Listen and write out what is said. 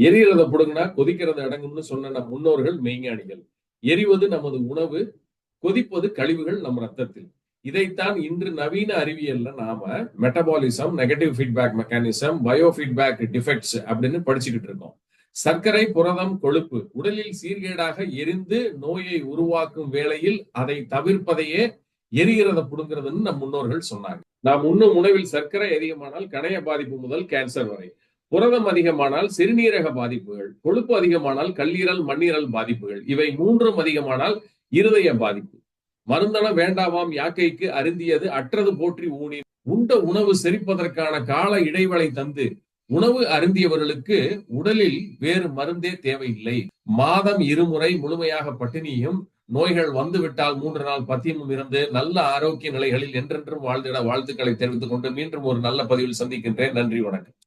எரியறத புடுங்கினா கொதிக்கிறது அடங்கும்னு சொன்ன நம் முன்னோர்கள் மெய்ஞானிகள். எரிவது நமது உணவு, கொதிப்பது கழிவுகள் நம் ரத்தத்தில். இதைத்தான் இன்று நவீன அறிவியல்ல நாம metabolism, negative feedback mechanism, bio feedback defects அப்படின்னு படிச்சுக்கிட்டு இருக்கோம். சர்க்கரை, புரதம், கொழுப்பு உடலில் சீர்கேடாக எரிந்து நோயை உருவாக்கும் வேளையில் அதை தவிர்ப்பதையே எரிகிறத புடுங்கிறதுன்னு நம் முன்னோர்கள் சொன்னாங்க. நாம் உண்ணும் உணவில் சர்க்கரை அதிகமானால் கணைய பாதிப்பு முதல் கேன்சர் வரை, புரதம் அதிகமானால் சிறுநீரக பாதிப்புகள், கொழுப்பு அதிகமானால் கல்லீரல், மண்ணீரல் பாதிப்புகள், இவை மூன்றும் அதிகமானால் இருதய பாதிப்பு. மருந்தன வேண்டாமாம் யாக்கைக்கு அருந்தியது அற்றது போற்றி ஊனி. உண்ட உணவு செரிப்பதற்கான கால இடைவெளி தந்து உணவு அருந்தியவர்களுக்கு உடலில் வேறு மருந்தே தேவையில்லை. மாதம் 2 முறை முழுமையாக பட்டினியும், நோய்கள் வந்துவிட்டால் 3 நாள் பத்தியமும் இருந்து நல்ல ஆரோக்கிய நிலைகளில் என்றென்றும் வாழ்ந்திட வாழ்த்துக்களை தெரிவித்துக் கொண்டு மீண்டும் ஒரு நல்ல பதிவில் சந்திக்கின்றேன். நன்றி, வணக்கம்.